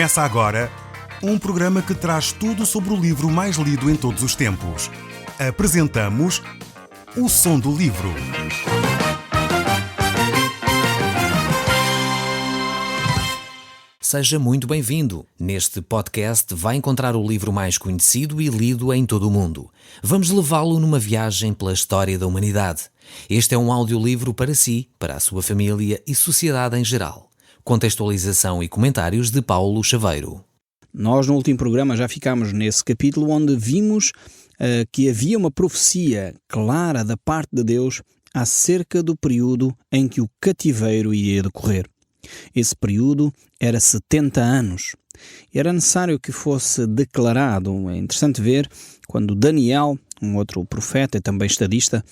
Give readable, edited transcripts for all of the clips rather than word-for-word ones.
Começa agora um programa que traz tudo sobre o livro mais lido em todos os tempos. Apresentamos O Som do Livro. Seja muito bem-vindo. Neste podcast vai encontrar o livro mais conhecido e lido em todo o mundo. Vamos levá-lo numa viagem pela história da humanidade. Este é um audiolivro para si, para a sua família e sociedade em geral. Contextualização e comentários de Paulo Chaveiro. Nós no último programa já ficámos nesse capítulo onde vimos que havia uma profecia clara da parte de Deus acerca do período em que o cativeiro iria decorrer. Esse período era 70 anos. Era necessário que fosse declarado. É interessante ver quando Daniel, um outro profeta e também estadista,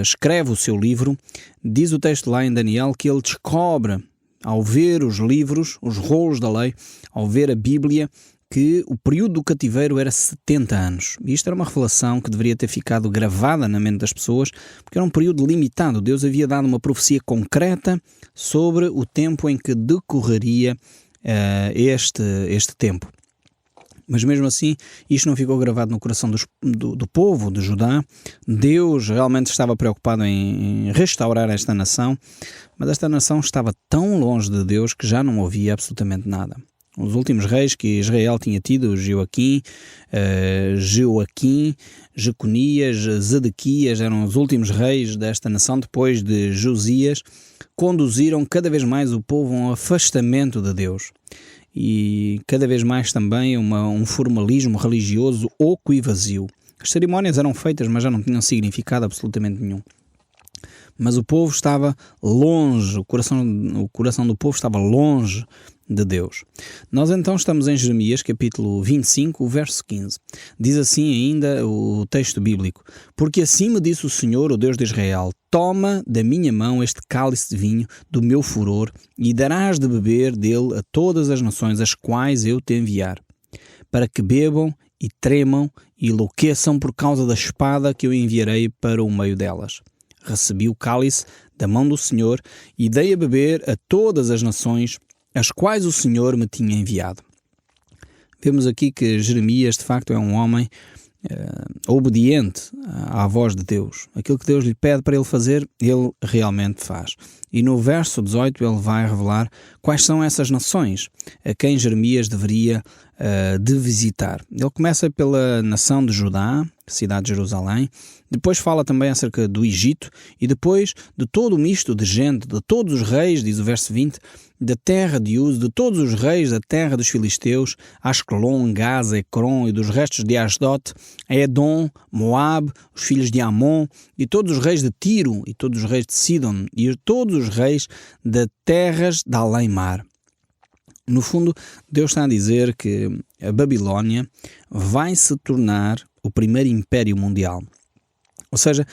escreve o seu livro, diz o texto lá em Daniel que ele descobre, ao ver os livros, os rolos da lei, ao ver a Bíblia, que o período do cativeiro era 70 anos. E isto era uma revelação que deveria ter ficado gravada na mente das pessoas, porque era um período limitado. Deus havia dado uma profecia concreta sobre o tempo em que decorreria este tempo. Mas mesmo assim, isto não ficou gravado no coração do povo de Judá. Deus realmente estava preocupado em restaurar esta nação, mas esta nação estava tão longe de Deus que já não ouvia absolutamente nada. Os últimos reis que Israel tinha tido, Joaquim, Jeconias, Zedequias, eram os últimos reis desta nação depois de Josias, conduziram cada vez mais o povo a um afastamento de Deus. E cada vez mais também um formalismo religioso oco e vazio. As cerimónias eram feitas, mas já não tinham significado absolutamente nenhum. Mas o povo estava longe, o coração do povo estava longe de Deus. Nós então estamos em Jeremias, capítulo 25, verso 15. Diz assim ainda o texto bíblico: Porque assim me disse o Senhor, o Deus de Israel, toma da minha mão este cálice de vinho do meu furor e darás de beber dele a todas as nações as quais eu te enviar, para que bebam e tremam e enlouqueçam por causa da espada que eu enviarei para o meio delas. Recebi o cálice da mão do Senhor e dei a beber a todas as nações as quais o Senhor me tinha enviado. Vemos aqui que Jeremias de facto é um homem obediente à voz de Deus. Aquilo que Deus lhe pede para ele fazer, ele realmente faz. E no verso 18 ele vai revelar quais são essas nações a quem Jeremias deveria de visitar. Ele começa pela nação de Judá, cidade de Jerusalém, depois fala também acerca do Egito e depois de todo o misto de gente, de todos os reis, diz o verso 20, da terra de Uz, de todos os reis da terra dos filisteus, Ascalon, Gaza, Ecrom e dos restos de Asdod, Edom, Moab, os filhos de Amon e todos os reis de Tiro e todos os reis de Sidon e todos os reis de terras de além-mar. No fundo, Deus está a dizer que a Babilónia vai se tornar o primeiro império mundial. Ou seja,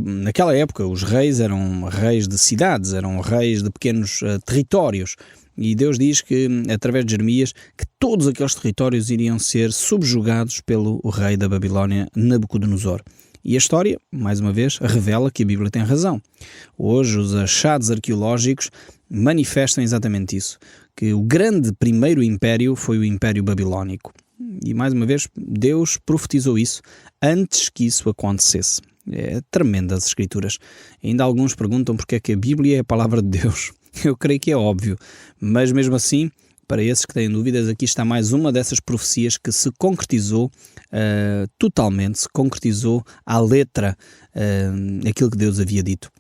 naquela época os reis eram reis de cidades, eram reis de pequenos territórios. E Deus diz que, através de Jeremias, que todos aqueles territórios iriam ser subjugados pelo rei da Babilónia, Nabucodonosor. E a história, mais uma vez, revela que a Bíblia tem razão. Hoje os achados arqueológicos manifestam exatamente isso, que o grande primeiro império foi o Império Babilónico. E mais uma vez, Deus profetizou isso antes que isso acontecesse. É tremendo as Escrituras. Ainda alguns perguntam porque é que a Bíblia é a palavra de Deus. Eu creio que é óbvio, mas mesmo assim, para esses que têm dúvidas, aqui está mais uma dessas profecias que se concretizou totalmente, se concretizou à letra aquilo que Deus havia dito.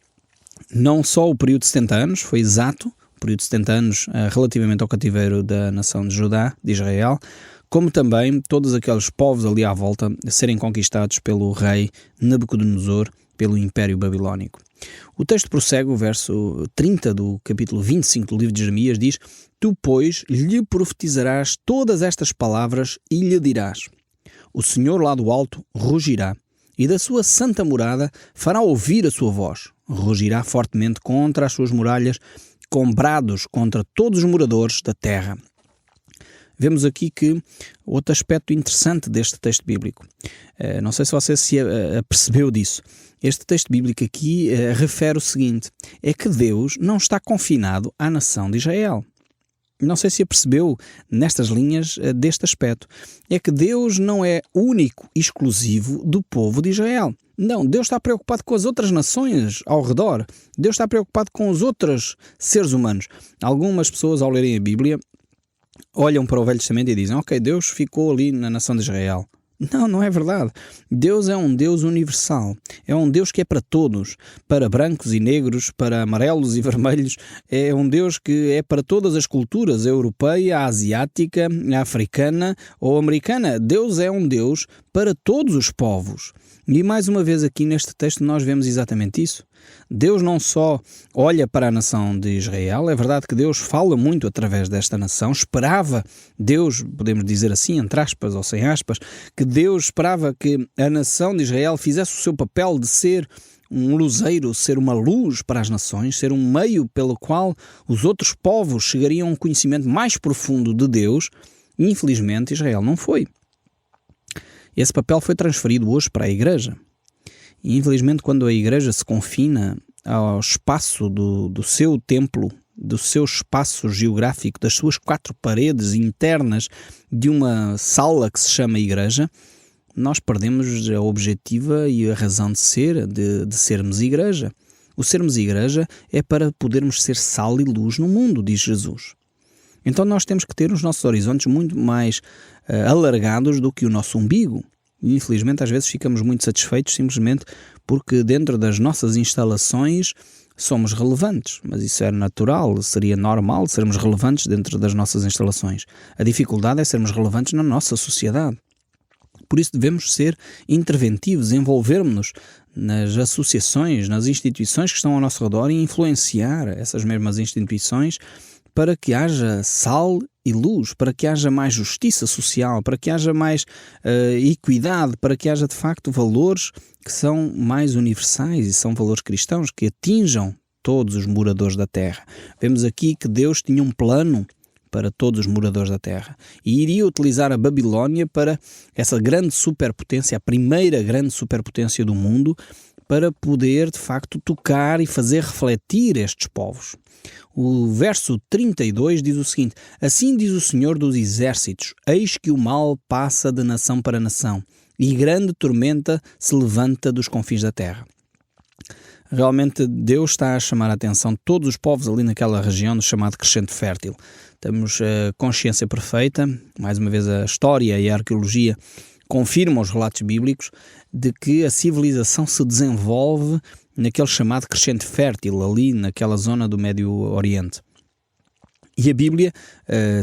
Não só o período de 70 anos, foi exato, o período de 70 anos relativamente ao cativeiro da nação de Judá, de Israel, como também todos aqueles povos ali à volta a serem conquistados pelo rei Nabucodonosor, pelo Império Babilónico. O texto prossegue, o verso 30 do capítulo 25 do livro de Jeremias diz: Tu, pois, lhe profetizarás todas estas palavras e lhe dirás: O Senhor lá do alto rugirá, e da sua santa morada fará ouvir a sua voz. Rugirá fortemente contra as suas muralhas, com brados contra todos os moradores da terra. Vemos aqui que outro aspecto interessante deste texto bíblico. Não sei se você se apercebeu disso. Este texto bíblico aqui refere o seguinte: é que Deus não está confinado à nação de Israel. Não sei se apercebeu nestas linhas deste aspecto. É que Deus não é único e exclusivo do povo de Israel. Não, Deus está preocupado com as outras nações ao redor. Deus está preocupado com os outros seres humanos. Algumas pessoas, ao lerem a Bíblia, olham para o Velho Testamento e dizem: ok, Deus ficou ali na nação de Israel. Não, não é verdade. Deus é um Deus universal. É um Deus que é para todos. Para brancos e negros, para amarelos e vermelhos. É um Deus que é para todas as culturas. A europeia, a asiática, a africana ou americana. Deus é um Deus para todos os povos. E mais uma vez aqui neste texto nós vemos exatamente isso. Deus não só olha para a nação de Israel, é verdade que Deus fala muito através desta nação, esperava Deus, podemos dizer assim, entre aspas ou sem aspas, que Deus esperava que a nação de Israel fizesse o seu papel de ser um luzeiro, ser uma luz para as nações, ser um meio pelo qual os outros povos chegariam a um conhecimento mais profundo de Deus. E, infelizmente, Israel não foi. Esse papel foi transferido hoje para a Igreja. E, infelizmente, quando a Igreja se confina ao espaço do seu templo, do seu espaço geográfico, das suas 4 paredes internas de uma sala que se chama Igreja, nós perdemos a objetiva e a razão de ser, de sermos Igreja. O sermos Igreja é para podermos ser sal e luz no mundo, diz Jesus. Então nós temos que ter os nossos horizontes muito mais alargados do que o nosso umbigo. E infelizmente às vezes ficamos muito satisfeitos simplesmente porque dentro das nossas instalações somos relevantes. Mas isso é natural, seria normal sermos relevantes dentro das nossas instalações. A dificuldade é sermos relevantes na nossa sociedade. Por isso devemos ser interventivos, envolvermos-nos nas associações, nas instituições que estão ao nosso redor e influenciar essas mesmas instituições para que haja sal e luz, para que haja mais justiça social, para que haja mais equidade, para que haja de facto valores que são mais universais e são valores cristãos que atinjam todos os moradores da terra. Vemos aqui que Deus tinha um plano para todos os moradores da terra e iria utilizar a Babilónia para essa grande superpotência, a primeira grande superpotência do mundo, para poder de facto tocar e fazer refletir estes povos. O verso 32 diz o seguinte: assim diz o Senhor dos Exércitos, eis que o mal passa de nação para nação, e grande tormenta se levanta dos confins da terra. Realmente Deus está a chamar a atenção de todos os povos ali naquela região, no chamado Crescente Fértil. Temos a consciência perfeita, mais uma vez a história e a arqueologia confirmam os relatos bíblicos de que a civilização se desenvolve naquele chamado Crescente Fértil, ali naquela zona do Médio Oriente. E a Bíblia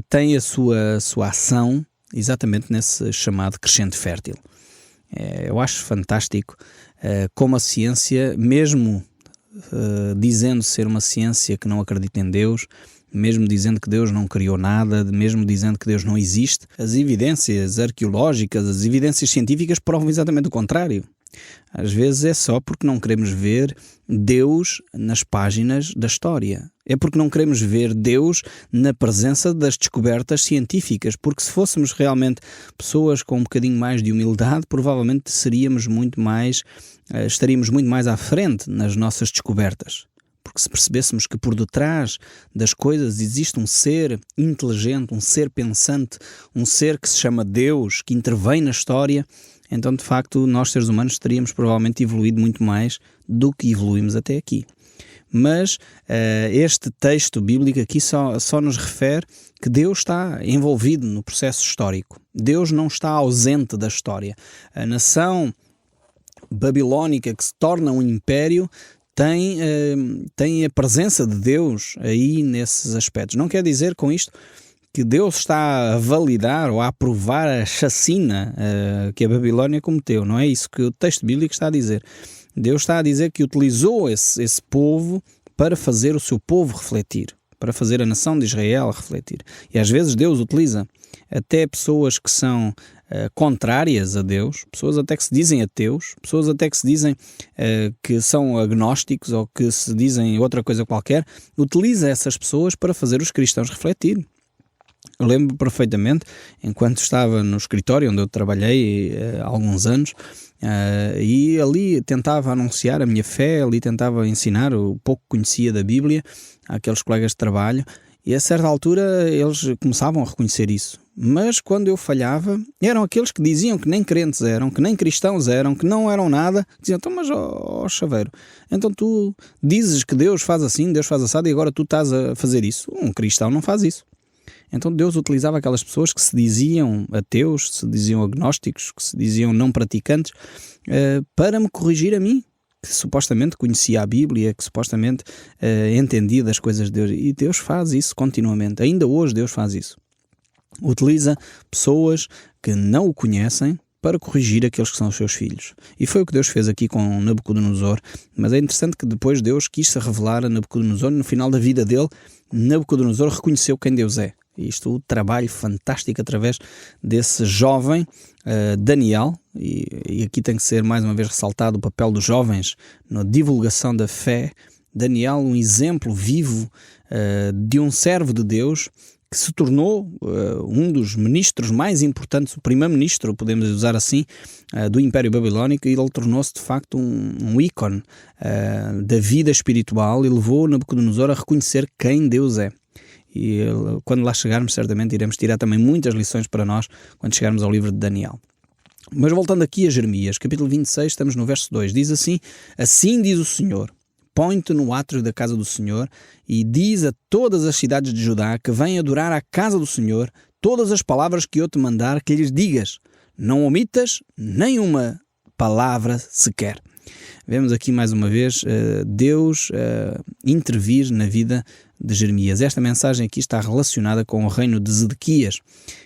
tem a sua ação exatamente nesse chamado Crescente Fértil. Eu acho fantástico como a ciência, mesmo dizendo ser uma ciência que não acredita em Deus, mesmo dizendo que Deus não criou nada, mesmo dizendo que Deus não existe, as evidências arqueológicas, as evidências científicas provam exatamente o contrário. Às vezes é só porque não queremos ver Deus nas páginas da história. É porque não queremos ver Deus na presença das descobertas científicas, porque se fôssemos realmente pessoas com um bocadinho mais de humildade, provavelmente estaríamos muito mais à frente nas nossas descobertas. Porque se percebêssemos que por detrás das coisas existe um ser inteligente, um ser pensante, um ser que se chama Deus, que intervém na história, então de facto nós seres humanos teríamos provavelmente evoluído muito mais do que evoluímos até aqui. Mas este texto bíblico aqui só nos refere que Deus está envolvido no processo histórico. Deus não está ausente da história. A nação babilónica que se torna um império tem a presença de Deus aí nesses aspectos. Não quer dizer com isto que Deus está a validar ou a aprovar a chacina que a Babilónia cometeu. Não é isso que o texto bíblico está a dizer. Deus está a dizer que utilizou esse povo para fazer o seu povo refletir, para fazer a nação de Israel refletir. E às vezes Deus utiliza até pessoas que são contrárias a Deus, pessoas até que se dizem ateus, pessoas até que se dizem que são agnósticos ou que se dizem outra coisa qualquer, utiliza essas pessoas para fazer os cristãos refletir. Eu lembro perfeitamente, enquanto estava no escritório onde eu trabalhei há alguns anos, e ali tentava anunciar a minha fé, ali tentava ensinar o pouco que conhecia da Bíblia àqueles colegas de trabalho, E a certa altura eles começavam a reconhecer isso. Mas quando eu falhava, eram aqueles que diziam que nem crentes eram, que nem cristãos eram, que não eram nada. Diziam, então mas chaveiro, então tu dizes que Deus faz assim, Deus faz assado e agora tu estás a fazer isso. Um cristão não faz isso. Então Deus utilizava aquelas pessoas que se diziam ateus, se diziam agnósticos, que se diziam não praticantes, para me corrigir a mim, que supostamente conhecia a Bíblia, que supostamente entendia das coisas de Deus. E Deus faz isso continuamente. Ainda hoje Deus faz isso. Utiliza pessoas que não o conhecem para corrigir aqueles que são os seus filhos. E foi o que Deus fez aqui com Nabucodonosor. Mas é interessante que depois Deus quis se revelar a Nabucodonosor. No final da vida dele, Nabucodonosor reconheceu quem Deus é. Isto, o trabalho fantástico através desse jovem Daniel, e aqui tem que ser mais uma vez ressaltado o papel dos jovens na divulgação da fé. Daniel, um exemplo vivo de um servo de Deus que se tornou um dos ministros mais importantes, o primeiro-ministro, podemos usar assim, do Império Babilónico, e ele tornou-se de facto um ícone da vida espiritual e levou Nabucodonosor a reconhecer quem Deus é. E quando lá chegarmos, certamente iremos tirar também muitas lições para nós quando chegarmos ao livro de Daniel. Mas voltando aqui a Jeremias, capítulo 26, estamos no verso 2, diz assim: assim diz o Senhor, põe-te no átrio da casa do Senhor e diz a todas as cidades de Judá que vêm adorar à casa do Senhor todas as palavras que eu te mandar que lhes digas, não omitas nenhuma palavra sequer. Vemos aqui mais uma vez Deus intervir na vida de Jeremias. Esta mensagem aqui está relacionada com o reino de Zedequias.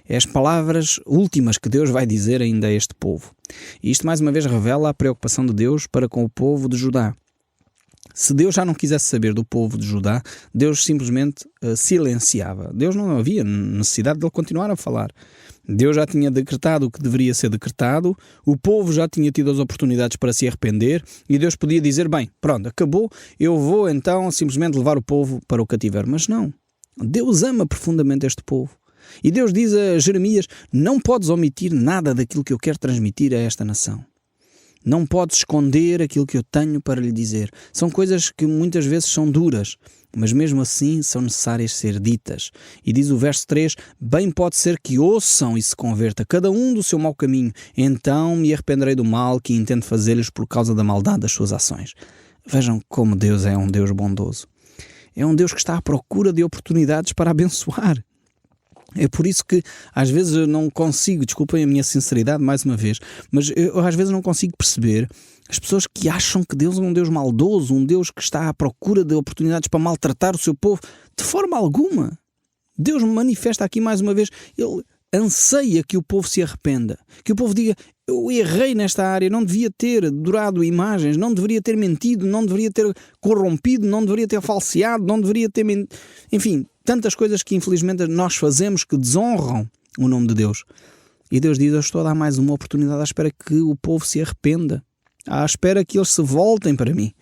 É as palavras últimas que Deus vai dizer ainda a este povo. E isto mais uma vez revela a preocupação de Deus para com o povo de Judá. Se Deus já não quisesse saber do povo de Judá, Deus simplesmente silenciava. Deus não havia necessidade de ele continuar a falar. Deus já tinha decretado o que deveria ser decretado, o povo já tinha tido as oportunidades para se arrepender e Deus podia dizer, bem, pronto, acabou, eu vou então simplesmente levar o povo para o cativeiro. Mas não, Deus ama profundamente este povo. E Deus diz a Jeremias, não podes omitir nada daquilo que eu quero transmitir a esta nação. Não podes esconder aquilo que eu tenho para lhe dizer. São coisas que muitas vezes são duras, mas mesmo assim são necessárias ser ditas. E diz o verso 3, bem pode ser que ouçam e se converta, cada um do seu mau caminho, então me arrependerei do mal que intento fazer-lhes por causa da maldade das suas ações. Vejam como Deus é um Deus bondoso. É um Deus que está à procura de oportunidades para abençoar. É por isso que às vezes eu não consigo, desculpem a minha sinceridade mais uma vez, mas eu às vezes não consigo perceber as pessoas que acham que Deus é um Deus maldoso, um Deus que está à procura de oportunidades para maltratar o seu povo. De forma alguma. Deus manifesta aqui mais uma vez, Ele anseia que o povo se arrependa, que o povo diga, eu errei nesta área, não devia ter adorado imagens, não deveria ter mentido, não deveria ter corrompido, não deveria ter falseado, não deveria ter enfim, tantas coisas que infelizmente nós fazemos que desonram o nome de Deus. E Deus diz, eu estou a dar mais uma oportunidade à espera que o povo se arrependa, à espera que eles se voltem para mim.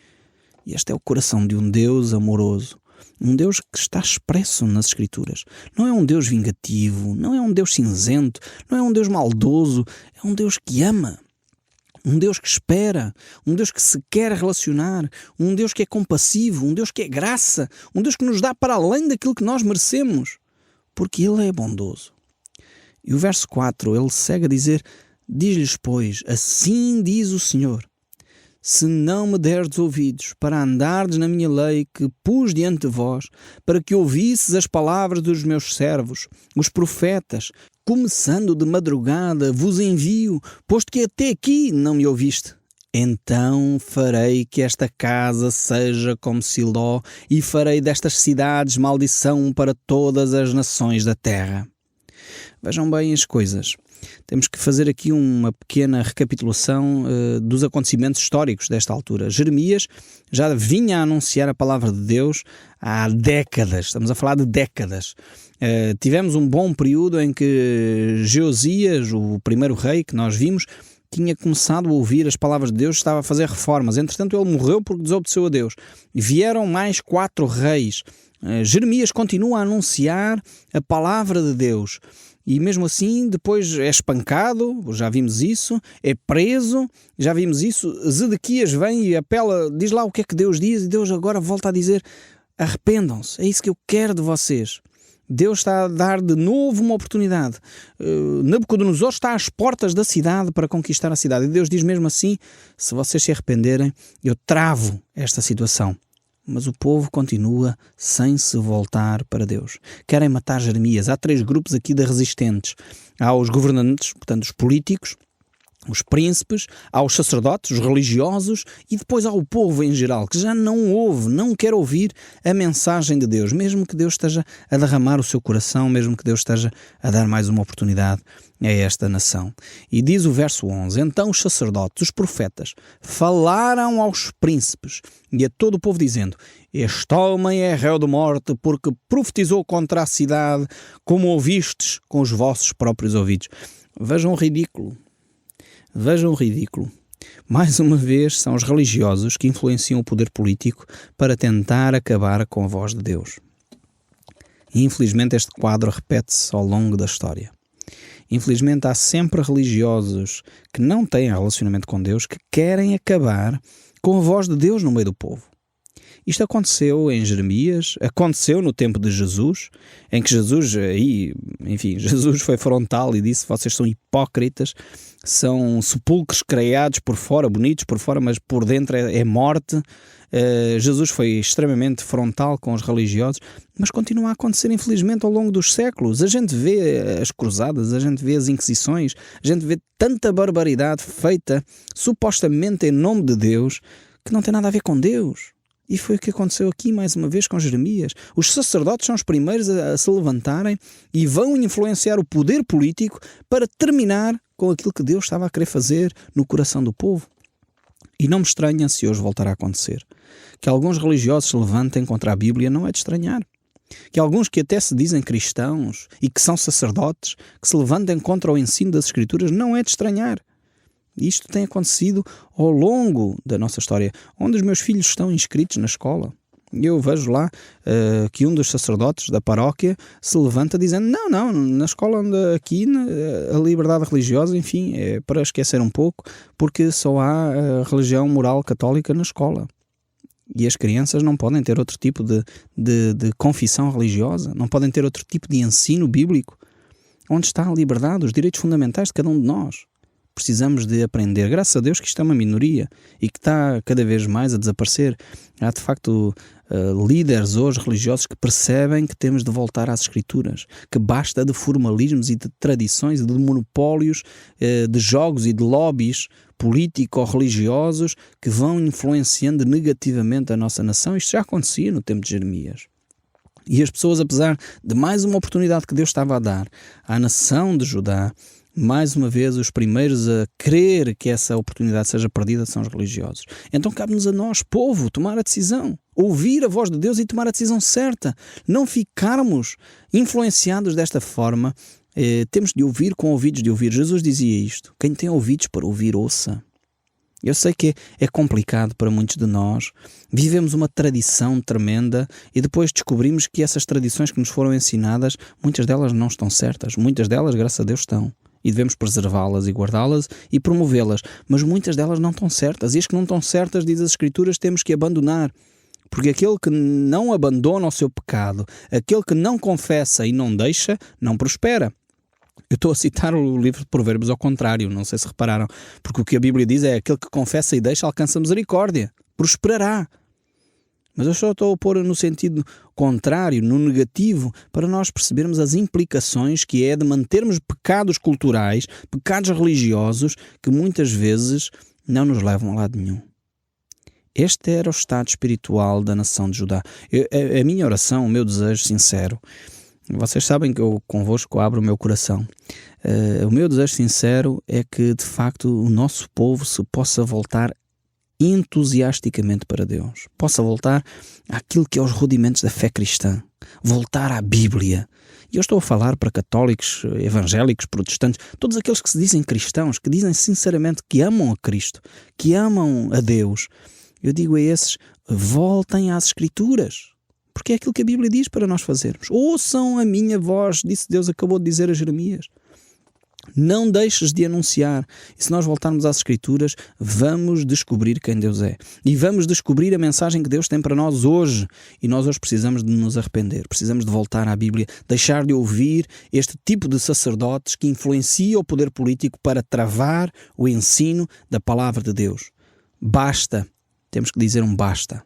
E este é o coração de um Deus amoroso, um Deus que está expresso nas Escrituras. Não é um Deus vingativo, não é um Deus cinzento, não é um Deus maldoso, é um Deus que ama, um Deus que espera, um Deus que se quer relacionar, um Deus que é compassivo, um Deus que é graça, um Deus que nos dá para além daquilo que nós merecemos, porque Ele é bondoso. E o verso 4, ele segue a dizer, diz-lhes, pois, assim diz o Senhor, se não me derdes ouvidos para andardes na minha lei que pus diante de vós, para que ouvisses as palavras dos meus servos, os profetas, começando de madrugada vos envio, posto que até aqui não me ouviste. Então farei que esta casa seja como Siló e farei destas cidades maldição para todas as nações da terra. Vejam bem as coisas. Temos que fazer aqui uma pequena recapitulação dos acontecimentos históricos desta altura. Jeremias já vinha a anunciar a palavra de Deus há décadas, estamos a falar de décadas. Tivemos um bom período em que Josias, o primeiro rei que nós vimos, tinha começado a ouvir as palavras de Deus, estava a fazer reformas. Entretanto, ele morreu porque desobedeceu a Deus. Vieram mais 4 reis. Jeremias continua a anunciar a palavra de Deus. E mesmo assim, depois é espancado, já vimos isso, é preso, já vimos isso. Zedequias vem e apela, diz lá o que é que Deus diz, e Deus agora volta a dizer, Arrependam-se, é isso que eu quero de vocês. Deus está a dar de novo uma oportunidade. Nabucodonosor está às portas da cidade para conquistar a cidade. E Deus diz mesmo assim, se vocês se arrependerem, eu travo esta situação. Mas o povo continua sem se voltar para Deus. Querem matar Jeremias. Há 3 grupos aqui de resistentes. Há os governantes, portanto os políticos, os príncipes, há os sacerdotes, os religiosos e depois há o povo em geral, que já não ouve, não quer ouvir a mensagem de Deus, mesmo que Deus esteja a derramar o seu coração, mesmo que Deus esteja a dar mais uma oportunidade a esta nação. E diz o verso 11, então os sacerdotes, os profetas, falaram aos príncipes e a todo o povo dizendo, este homem é réu de morte porque profetizou contra a cidade, como ouvistes com os vossos próprios ouvidos. Vejam o ridículo. Vejam o ridículo. Mais uma vez, são os religiosos que influenciam o poder político para tentar acabar com a voz de Deus. E, infelizmente, este quadro repete-se ao longo da história. Infelizmente, há sempre religiosos que não têm relacionamento com Deus, que querem acabar com a voz de Deus no meio do povo. Isto aconteceu em Jeremias, aconteceu no tempo de Jesus, em que Jesus foi frontal e disse, vocês são hipócritas, são sepulcros criados por fora, bonitos por fora, mas por dentro é morte. Jesus foi extremamente frontal com os religiosos, mas continua a acontecer infelizmente ao longo dos séculos. A gente vê as cruzadas, a gente vê as inquisições, a gente vê tanta barbaridade feita supostamente em nome de Deus, que não tem nada a ver com Deus. E foi o que aconteceu aqui mais uma vez com Jeremias. Os sacerdotes são os primeiros a se levantarem e vão influenciar o poder político para terminar com aquilo que Deus estava a querer fazer no coração do povo. E não me estranha se hoje voltar a acontecer. Que alguns religiosos se levantem contra a Bíblia não é de estranhar. Que alguns que até se dizem cristãos e que são sacerdotes, que se levantem contra o ensino das Escrituras não é de estranhar. Isto tem acontecido ao longo da nossa história, onde os meus filhos estão inscritos na escola. Eu vejo lá que um dos sacerdotes da paróquia se levanta dizendo não, na escola aqui a liberdade religiosa, enfim, é para esquecer um pouco, porque só há a religião moral católica na escola. E as crianças não podem ter outro tipo de confissão religiosa, não podem ter outro tipo de ensino bíblico. Onde está a liberdade, os direitos fundamentais de cada um de nós? Precisamos de aprender. Graças a Deus que isto é uma minoria e que está cada vez mais a desaparecer. Há de facto líderes hoje religiosos que percebem que temos de voltar às Escrituras, que basta de formalismos e de tradições e de monopólios, de jogos e de lobbies político-religiosos que vão influenciando negativamente a nossa nação. Isto já acontecia no tempo de Jeremias. E as pessoas, apesar de mais uma oportunidade que Deus estava a dar à nação de Judá, mais uma vez, os primeiros a querer que essa oportunidade seja perdida são os religiosos. Então cabe-nos a nós, povo, tomar a decisão. Ouvir a voz de Deus e tomar a decisão certa. Não ficarmos influenciados desta forma. Temos de ouvir com ouvidos de ouvir. Jesus dizia isto. Quem tem ouvidos para ouvir, ouça. Eu sei que é complicado para muitos de nós. Vivemos uma tradição tremenda e depois descobrimos que essas tradições que nos foram ensinadas, muitas delas não estão certas. Muitas delas, graças a Deus, estão. E devemos preservá-las e guardá-las e promovê-las. Mas muitas delas não estão certas. E as que não estão certas, diz as Escrituras, temos que abandonar. Porque aquele que não abandona o seu pecado, aquele que não confessa e não deixa, não prospera. Eu estou a citar o livro de Provérbios ao contrário, não sei se repararam. Porque o que a Bíblia diz é aquele que confessa e deixa alcança misericórdia. Prosperará. Mas eu só estou a pôr no sentido contrário, no negativo, para nós percebermos as implicações que é de mantermos pecados culturais, pecados religiosos, que muitas vezes não nos levam a lado nenhum. Este era o estado espiritual da nação de Judá. A minha oração, o meu desejo sincero, vocês sabem que eu convosco abro o meu coração. O meu desejo sincero é que, de facto, o nosso povo se possa voltar entusiasticamente para Deus. Possa voltar àquilo que é os rudimentos da fé cristã. Voltar à Bíblia. E eu estou a falar para católicos, evangélicos, protestantes, todos aqueles que se dizem cristãos, que dizem sinceramente que amam a Cristo, que amam a Deus. Eu digo a esses, voltem às Escrituras. Porque é aquilo que a Bíblia diz para nós fazermos. Ouçam a minha voz, disse Deus, acabou de dizer a Jeremias. Não deixes de anunciar. E se nós voltarmos às Escrituras, vamos descobrir quem Deus é. E vamos descobrir a mensagem que Deus tem para nós hoje. E nós hoje precisamos de nos arrepender. Precisamos de voltar à Bíblia, deixar de ouvir este tipo de sacerdotes que influencia o poder político para travar o ensino da palavra de Deus. Basta. Temos que dizer um basta.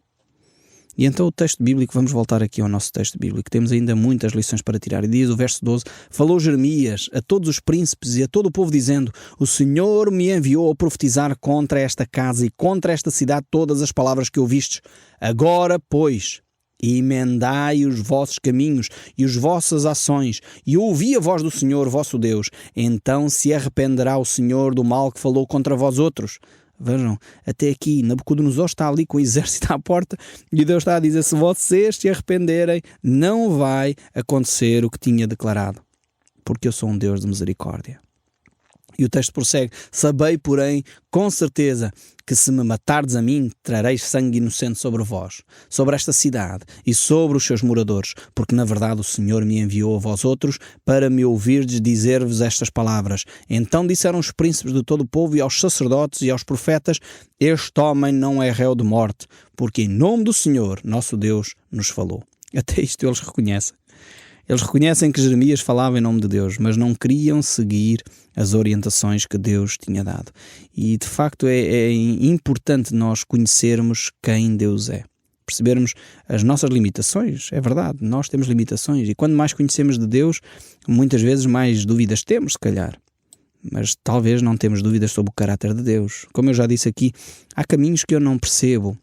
E então o texto bíblico, vamos voltar aqui ao nosso texto bíblico, temos ainda muitas lições para tirar. E diz o verso 12, falou Jeremias a todos os príncipes e a todo o povo dizendo, o Senhor me enviou a profetizar contra esta casa e contra esta cidade todas as palavras que ouvistes. Agora, pois, emendai os vossos caminhos e as vossas ações e ouvi a voz do Senhor vosso Deus. Então se arrependerá o Senhor do mal que falou contra vós outros. Vejam, até aqui Nabucodonosor está ali com o exército à porta e Deus está a dizer, se vocês se arrependerem, não vai acontecer o que tinha declarado, porque eu sou um Deus de misericórdia. E o texto prossegue, sabei, porém, com certeza, que se me matardes a mim, trareis sangue inocente sobre vós, sobre esta cidade e sobre os seus moradores, porque na verdade o Senhor me enviou a vós outros para me ouvirdes dizer-vos estas palavras. Então disseram os príncipes de todo o povo e aos sacerdotes e aos profetas, este homem não é réu de morte, porque em nome do Senhor, nosso Deus, nos falou. Até isto eles reconhecem. Eles reconhecem que Jeremias falava em nome de Deus, mas não queriam seguir as orientações que Deus tinha dado. E, de facto, é importante nós conhecermos quem Deus é. Percebermos as nossas limitações. É verdade, nós temos limitações. E quando mais conhecemos de Deus, muitas vezes mais dúvidas temos, se calhar. Mas talvez não temos dúvidas sobre o caráter de Deus. Como eu já disse aqui, há caminhos que eu não percebo.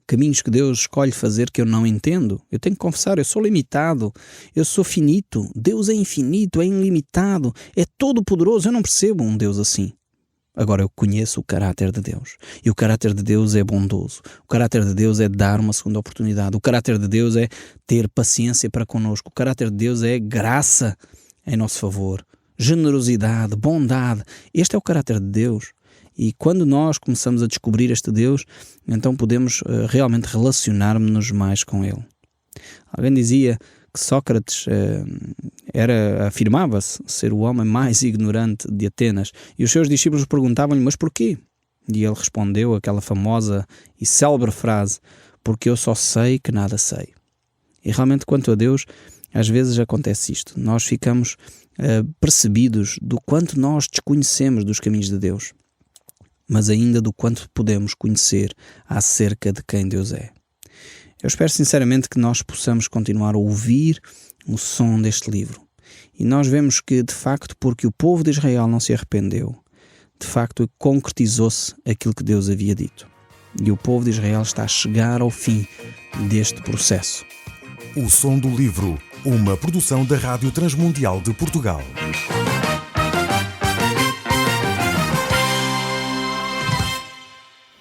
Caminhos que Deus escolhe fazer que eu não entendo. Eu tenho que confessar, eu sou limitado, eu sou finito. Deus é infinito, é ilimitado, é todo poderoso. Eu não percebo um Deus assim. Agora eu conheço o caráter de Deus. E o caráter de Deus é bondoso. O caráter de Deus é dar uma segunda oportunidade. O caráter de Deus é ter paciência para connosco. O caráter de Deus é graça em nosso favor. Generosidade, bondade. Este é o caráter de Deus. E quando nós começamos a descobrir este Deus, então podemos realmente relacionar-nos mais com Ele. Alguém dizia que Sócrates afirmava-se ser o homem mais ignorante de Atenas. E os seus discípulos perguntavam-lhe, mas porquê? E ele respondeu aquela famosa e célebre frase, porque eu só sei que nada sei. E realmente quanto a Deus, às vezes acontece isto. Nós ficamos percebidos do quanto nós desconhecemos dos caminhos de Deus, mas ainda do quanto podemos conhecer acerca de quem Deus é. Eu espero sinceramente que nós possamos continuar a ouvir o som deste livro. E nós vemos que, de facto, porque o povo de Israel não se arrependeu, de facto concretizou-se aquilo que Deus havia dito. E o povo de Israel está a chegar ao fim deste processo. O som do livro, uma produção da Rádio Transmundial de Portugal.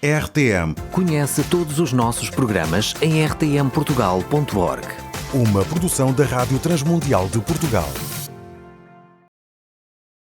RTM. Conhece todos os nossos programas em rtmportugal.org. Uma produção da Rádio Transmundial de Portugal.